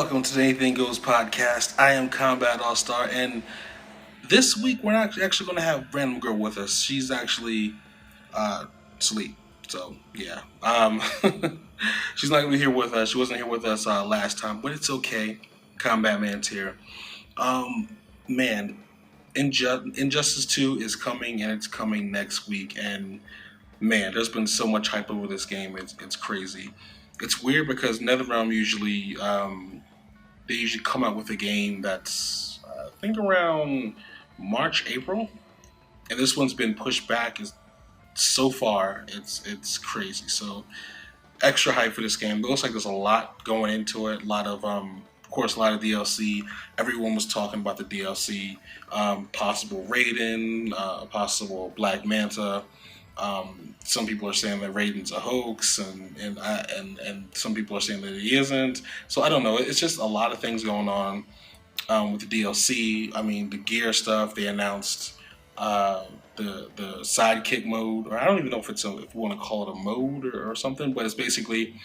Welcome to the Anything Goes podcast. I am Kombat AllStar, and this week we're not actually going to have Random Girl with us. She's actually asleep. So yeah, she's not going to be here with us. She wasn't here with us last time, but it's okay. Combat Man's here. Man, Injustice 2 is coming, and it's coming next week. And man, there's been so much hype over this game. It's crazy. It's weird because NetherRealm usually they usually come out with a game that's I think around March, April, and this one's been pushed back. Is so far it's crazy. So extra hype for this game. It looks like there's a lot going into it. A lot of course, a lot of DLC. Everyone was talking about the DLC. Possible Raiden, possible Black Manta. Some people are saying that Raiden's a hoax, and some people are saying that he isn't. So I don't know. It's just a lot of things going on with the DLC. I mean, the gear stuff. They announced the sidekick mode, or I don't even know if you want to call it a mode or something, but it's basically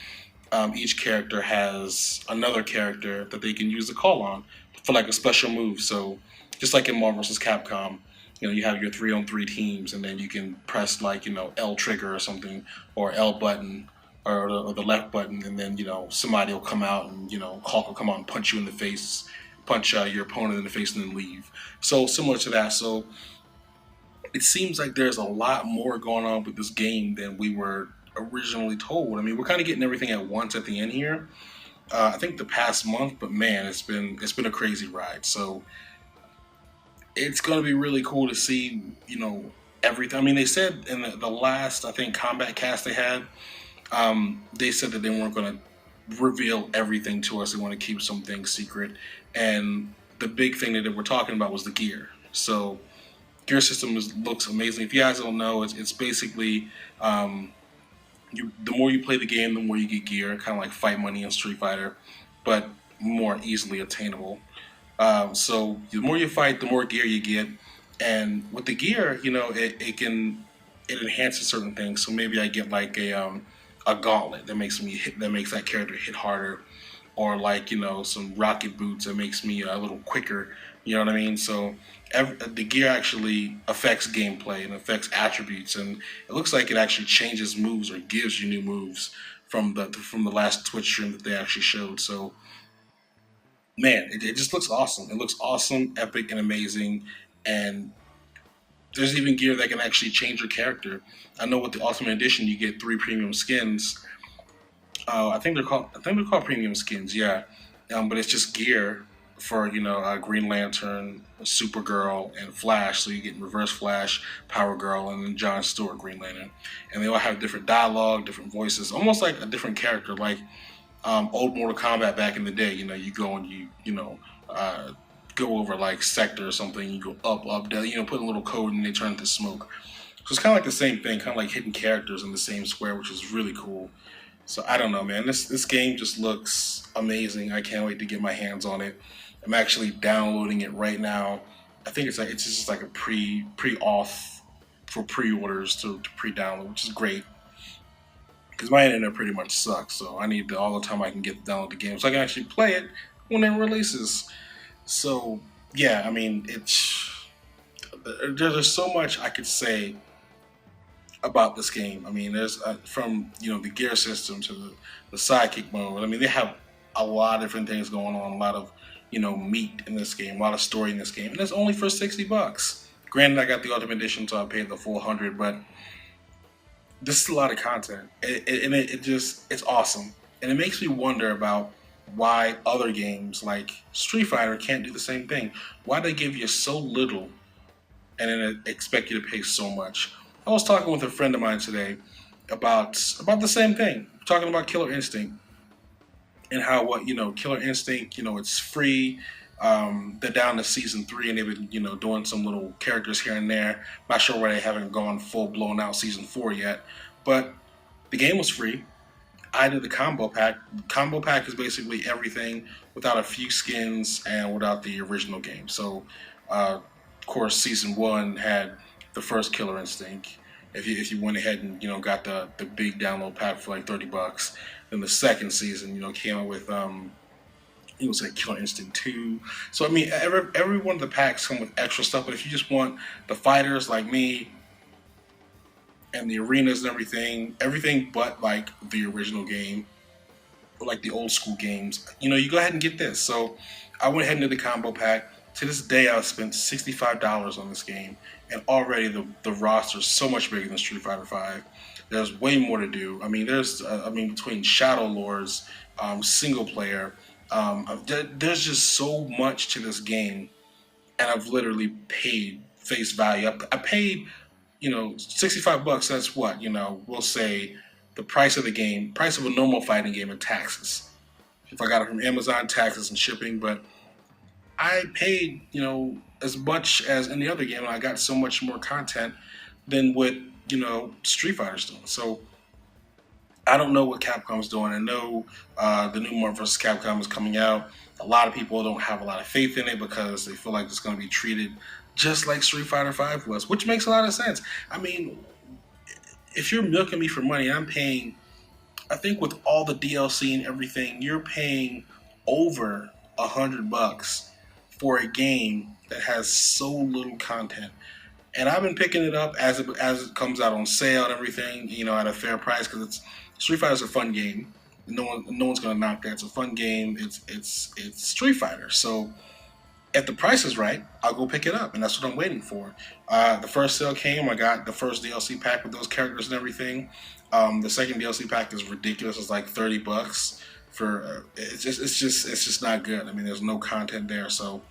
each character has another character that they can use to call on for like a special move. So just like in Marvel vs. Capcom. You have your 3-on-3 teams, and then you can press like L trigger or something, or L button, or the left button, and then somebody will come out, and Hulk will come out and punch you in the face, punch your opponent in the face, and then leave. So similar to that. So it seems like there's a lot more going on with this game than we were originally told. I mean, we're kind of getting everything at once at the end here. I think the past month, but man, it's been a crazy ride. So it's going to be really cool to see, everything. I mean, they said in the last, I think, Combat Cast they had, they said that they weren't going to reveal everything to us. They want to keep some things secret. And the big thing that they were talking about was the gear. So, gear system looks amazing. If you guys don't know, it's basically, the more you play the game, the more you get gear, kind of like Fight Money and Street Fighter, but more easily attainable. So the more you fight, the more gear you get, and with the gear, it enhances certain things. So maybe I get like a gauntlet that makes that character hit harder, or like some rocket boots that makes me a little quicker. You know what I mean? So the gear actually affects gameplay and affects attributes, and it looks like it actually changes moves or gives you new moves from the last Twitch stream that they actually showed. So. Man, it just looks awesome. It looks awesome, epic, and amazing. And there's even gear that can actually change your character. I know with the Ultimate Edition, you get 3 premium skins. I think they're called premium skins, yeah. But it's just gear for Green Lantern, Supergirl, and Flash. So you get Reverse Flash, Power Girl, and then John Stewart, Green Lantern. And they all have different dialogue, different voices, almost like a different character, like. Old Mortal Kombat back in the day, you go and go over like sector or something, you go up, down, put a little code and they turn into smoke. So it's kind of like the same thing, kind of like hidden characters in the same square, which is really cool. So I don't know, man. This game just looks amazing. I can't wait to get my hands on it. I'm actually downloading it right now. I think it's just like a pre-auth for pre-orders to pre-download, which is great. Because my internet pretty much sucks, so I need all the time I can get to download the game so I can actually play it when it releases. So, yeah, I mean, there's so much I could say about this game. I mean, there's from the gear system to the sidekick mode. I mean, they have a lot of different things going on, a lot of meat in this game, a lot of story in this game, and it's only for $60. Granted, I got the Ultimate Edition, so I paid the full $100, but this is a lot of content, and it's awesome. And it makes me wonder about why other games like Street Fighter can't do the same thing. Why they give you so little and then expect you to pay so much. I was talking with a friend of mine today about the same thing, talking about Killer Instinct and how Killer Instinct, it's free. They're down to season 3, and they've been, doing some little characters here and there. Not sure why they haven't gone full blown out season 4 yet, but the game was free. I did the combo pack. Combo pack is basically everything without a few skins and without the original game. So, of course, season 1 had the first Killer Instinct. If you went ahead and got the big download pack for like $30, then the second season came out with He was like Killer Instinct 2. So I mean, every one of the packs come with extra stuff. But if you just want the fighters like me and the arenas and everything but like the original game, or like the old school games, you go ahead and get this. So I went ahead and did the combo pack. To this day, I've spent $65 on this game, and already the roster is so much bigger than Street Fighter Five. There's way more to do. I mean, between Shadow Lords, single player, there's just so much to this game, and I've literally paid face value. I paid, $65. That's what, we'll say the price of the game, price of a normal fighting game, and taxes. If I got it from Amazon, taxes and shipping, but I paid, as much as any other game, and I got so much more content than what, Street Fighter's doing. So I don't know what Capcom's doing. I know the new Marvel vs. Capcom is coming out. A lot of people don't have a lot of faith in it because they feel like it's going to be treated just like Street Fighter V was, which makes a lot of sense. I mean, if you're milking me for money, I'm paying, I think with all the DLC and everything, you're paying over $100 for a game that has so little content. And I've been picking it up as it comes out on sale and everything, at a fair price, because Street Fighter's a fun game. No one's gonna knock that. It's a fun game. It's Street Fighter. So if the price is right, I'll go pick it up, and that's what I'm waiting for. The first sale came. I got the first DLC pack with those characters and everything. The second DLC pack is ridiculous. It's like $30 for. It's just not good. I mean, there's no content there, so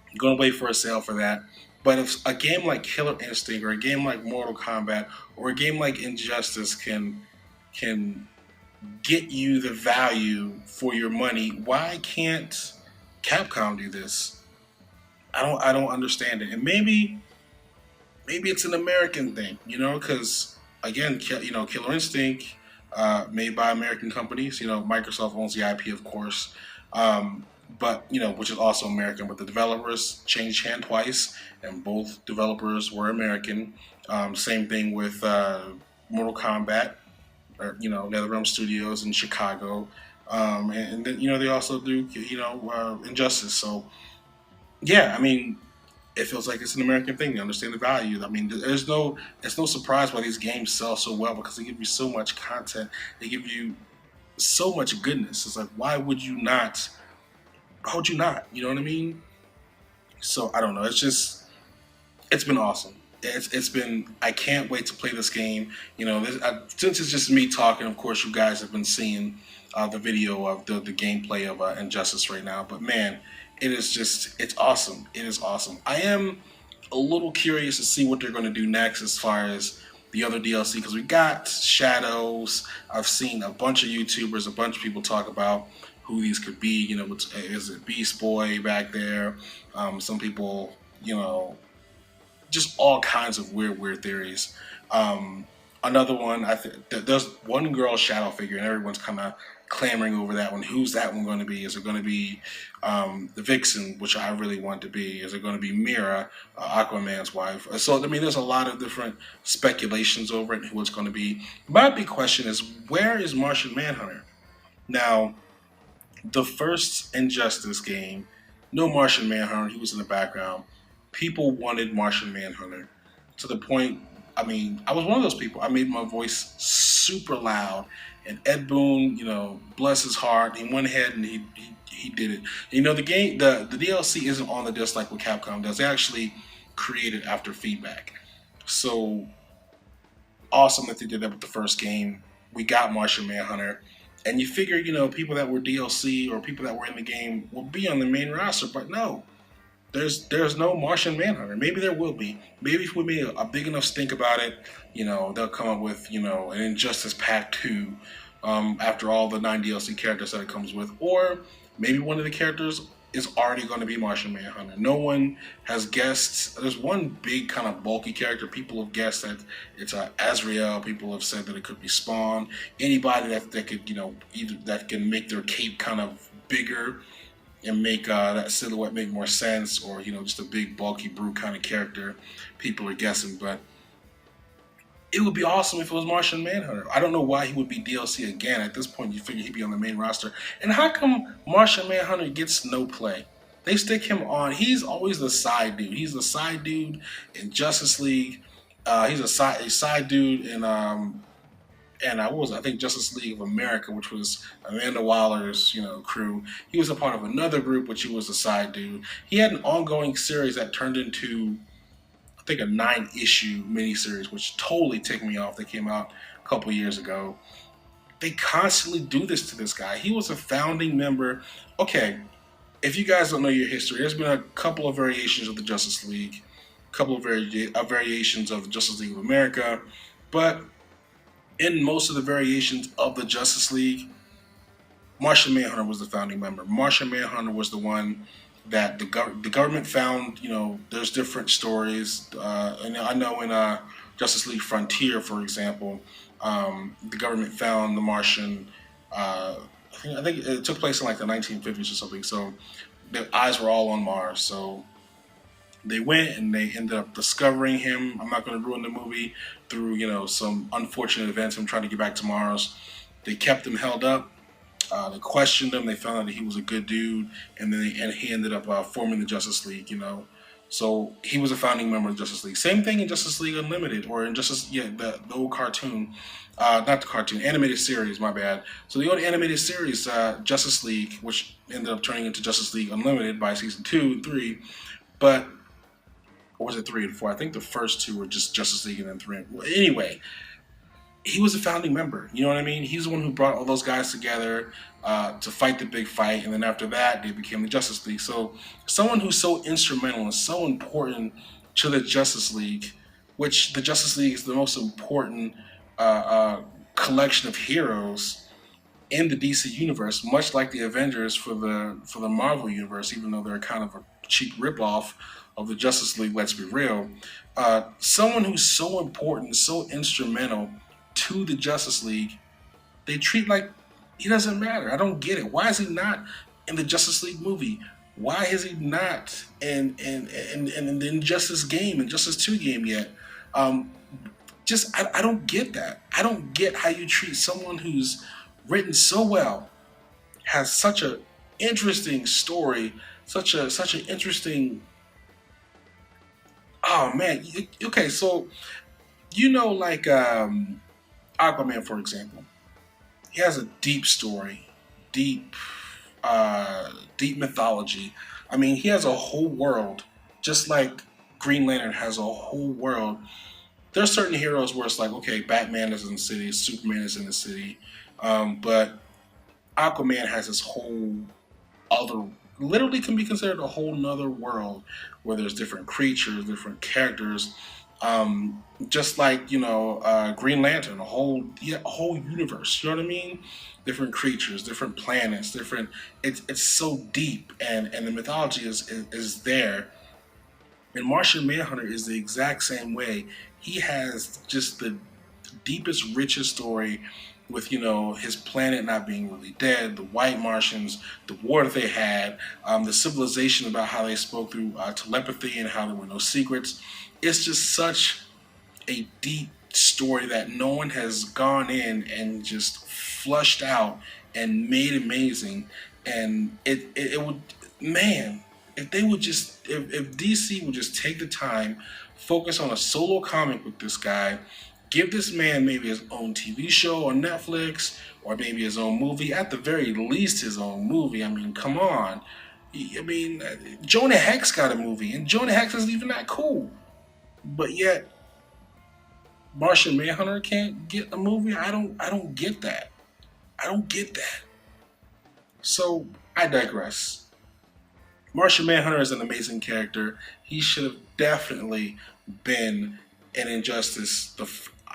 I'm gonna wait for a sale for that. But if a game like Killer Instinct or a game like Mortal Kombat or a game like Injustice can get you the value for your money, why can't Capcom do this? I don't understand it. And maybe it's an American thing, because again, Killer Instinct, made by American companies. Microsoft owns the IP, of course. But which is also American. But the developers changed hand twice, and both developers were American. Same thing with Mortal Kombat, or NetherRealm Studios in Chicago, and then they also do Injustice. So yeah, I mean, it feels like it's an American thing. They understand the value. I mean, it's no surprise why these games sell so well, because they give you so much content. They give you so much goodness. It's like, why would you not? How would you not? You know what I mean? So I don't know. It's been awesome. It's been. I can't wait to play this game. Since it's just me talking. Of course, you guys have been seeing the video of the gameplay of Injustice right now. But man, it's awesome. It is awesome. I am a little curious to see what they're going to do next as far as the other DLC, because we got Shadows. I've seen a bunch of YouTubers, a bunch of people talk about who these could be. Is it Beast Boy back there? Some people, just all kinds of weird theories. Another one, I think there's one girl shadow figure, and everyone's kind of clamoring over that one. Who's that one going to be? Is it going to be the Vixen, which I really want to be? Is it going to be Mira, Aquaman's wife? So I mean, there's a lot of different speculations over it and who it's going to be. My big question is, where is Martian Manhunter? Now, the first Injustice game, no Martian Manhunter. He was in the background. People wanted Martian Manhunter to the point. I mean, I was one of those people. I made my voice super loud, and Ed Boon, bless his heart, he went ahead and he did it. The game, the DLC isn't on the disc like what Capcom does. They actually create it after feedback. So awesome that they did that with the first game. We got Martian Manhunter. And you figure, people that were DLC or people that were in the game will be on the main roster, but no. There's no Martian Manhunter. Maybe there will be. Maybe if we made a big enough stink about it, they'll come up with, an Injustice Pack 2 after all the 9 DLC characters that it comes with. Or maybe one of the characters is already going to be Martian Manhunter. No one has guessed. There's one big kind of bulky character. People have guessed that it's Azrael. People have said that it could be Spawn. Anybody that could, either that can make their cape kind of bigger and make that silhouette make more sense, or just a big bulky brute kind of character. People are guessing, but it would be awesome if it was Martian Manhunter. I don't know why he would be DLC again. At this point, you figure he'd be on the main roster. And how come Martian Manhunter gets no play? They stick him on. He's always the side dude. He's the side dude in Justice League. He's a side dude in what was it? I think Justice League of America, which was Amanda Waller's crew. He was a part of another group, which he was a side dude. He had an ongoing series that turned into, I think, a 9-issue miniseries, which totally ticked me off. They came out a couple years ago. They constantly do this to this guy. He was a founding member. Okay, if you guys don't know your history, there's been a couple of variations of the Justice League, a couple of variations of the Justice League of America, but in most of the variations of the Justice League, Martian Manhunter was the founding member. Martian Manhunter was the one that the government found. There's different stories, and I know in Justice League Frontier, for example, the government found the Martian. I think it took place in like the 1950s or something. So the eyes were all on Mars. So they went and they ended up discovering him. I'm not going to ruin the movie through some unfortunate events. Him trying to get back to Mars. They kept him held up. They questioned him. They found out that he was a good dude, and then he ended up forming the Justice League. So he was a founding member of the Justice League. Same thing in Justice League Unlimited, or in the old cartoon, not the cartoon, animated series. My bad. So the old animated series, Justice League, which ended up turning into Justice League Unlimited by season 2 and 3, but. Or was it 3 and 4? I think the first 2 were just Justice League and then 3 and 4. Anyway, he was a founding member. You know what I mean? He's the one who brought all those guys together to fight the big fight. And then after that, they became the Justice League. So someone who's so instrumental and so important to the Justice League, which the Justice League is the most important collection of heroes in the DC universe, much like the Avengers for the Marvel universe, even though they're kind of a cheap ripoff of the Justice League, let's be real. Someone who's so important, so instrumental to the Justice League, they treat like he doesn't matter. I don't get it. Why is he not in the Justice League movie? Why is he not in the Injustice game, Injustice 2 game yet? I don't get that. I don't get how you treat someone who's written so well, has such an interesting story, such an interesting. Oh man, okay, so like Aquaman, for example, he has a deep story, deep mythology. I mean, he has a whole world, just like Green Lantern has a whole world. There are certain heroes where it's like, okay, Batman is in the city, Superman is in the city, but Aquaman has this whole other, literally can be considered a whole nother world where there's different creatures, different characters, just like Green Lantern, a whole universe. You know what I mean? Different creatures, different planets, different. It's so deep, and the mythology is there. And Martian Manhunter is the exact same way. He has just the deepest, richest story with his planet not being really dead, the white Martians, the war that they had, the civilization, about how they spoke through telepathy and how there were no secrets. It's just such a deep story that no one has gone in and just flushed out and made amazing. And it would, man, if they would just, if DC would just take the time, focus on a solo comic with this guy, give this man maybe his own TV show on Netflix, or maybe his own movie, at the very least his own movie. I mean, come on. I mean, Jonah Hex got a movie, and Jonah Hex isn't even that cool. But yet, Martian Manhunter can't get a movie? I don't get that. I don't get that. So, I digress. Martian Manhunter is an amazing character. He should have definitely been in Injustice.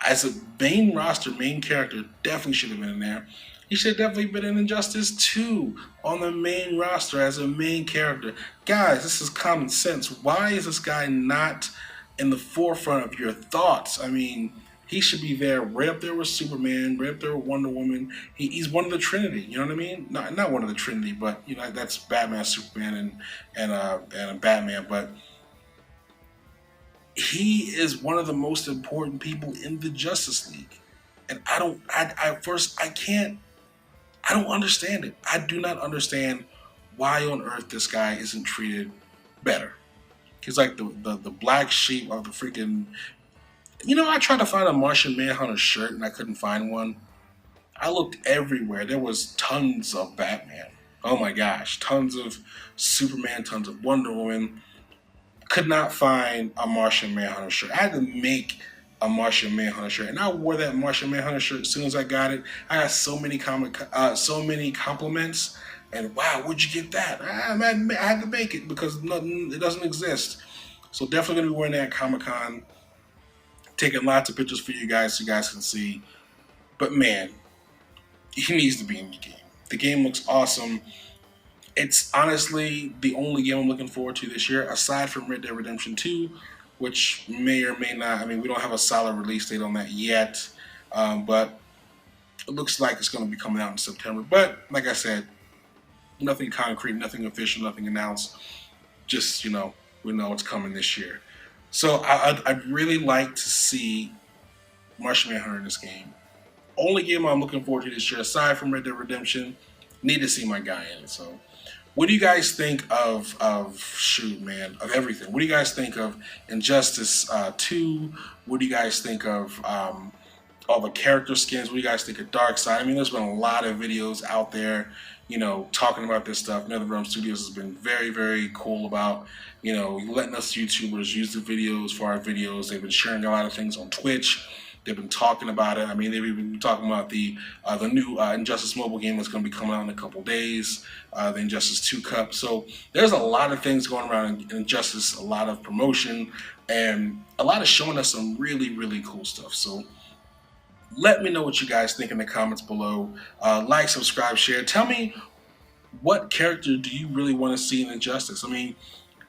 As a main roster, main character, definitely should have been in there. He should have definitely been in Injustice 2 on the main roster as a main character. Guys, this is common sense. Why is this guy not in the forefront of your thoughts? I mean, he should be there, right up there with Superman, right up there with Wonder Woman. He's one of the Trinity, you know what I mean? Not one of the Trinity, but that's Batman, Superman, and Batman. But he is one of the most important people in the Justice League. And I don't understand it. I do not understand why on earth this guy isn't treated better. He's like the black sheep of the freaking. I tried to find a Martian Manhunter shirt and I couldn't find one. I looked everywhere. There was tons of Batman. Oh my gosh, tons of Superman, tons of Wonder Woman. Could not find a Martian Manhunter shirt. I had to make a Martian Manhunter shirt, and I wore that Martian Manhunter shirt as soon as I got it. I got so many compliments, and wow, where'd you get that? I had to make it because it doesn't exist. So definitely gonna be wearing that at Comic-Con, taking lots of pictures for you guys so you guys can see. But man, he needs to be in the game. The game looks awesome. It's honestly the only game I'm looking forward to this year, aside from Red Dead Redemption 2, which may or may not. I mean, we don't have a solid release date on that yet, but it looks like it's going to be coming out in September. But like I said, nothing concrete, nothing official, nothing announced. Just, we know it's coming this year. So I'd really like to see Martian Manhunter in this game. Only game I'm looking forward to this year, aside from Red Dead Redemption. Need to see my guy in it. So, what do you guys think of everything? What do you guys think of Injustice 2? What do you guys think of all the character skins? What do you guys think of Darkseid? I mean, there's been a lot of videos out there, talking about this stuff. NetherRealm Studios has been very, very cool about, letting us YouTubers use the videos for our videos. They've been sharing a lot of things on Twitch. They've been talking about it. I mean, they've even been talking about the new Injustice mobile game that's going to be coming out in a couple days, the Injustice 2 Cup. So there's a lot of things going around in Injustice, a lot of promotion, and a lot of showing us some really, really cool stuff. So let me know what you guys think in the comments below. Like, subscribe, share. Tell me, what character do you really want to see in Injustice? I mean,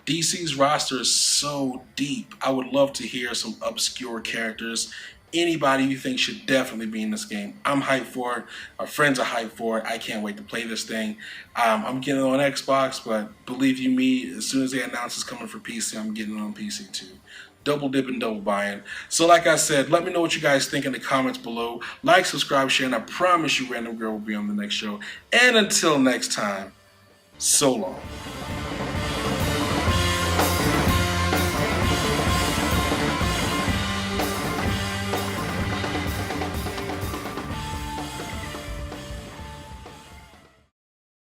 DC's roster is so deep. I would love to hear some obscure characters. Anybody you think should definitely be in this game. I'm hyped for it. Our friends are hyped for it. I can't wait to play this thing. I'm getting it on Xbox, but believe you me, as soon as they announce it's coming for PC, I'm getting it on PC too. Double dipping, double buying. So like I said, let me know what you guys think in the comments below. Like, subscribe, share, and I promise you Random Girl will be on the next show. And until next time, so long.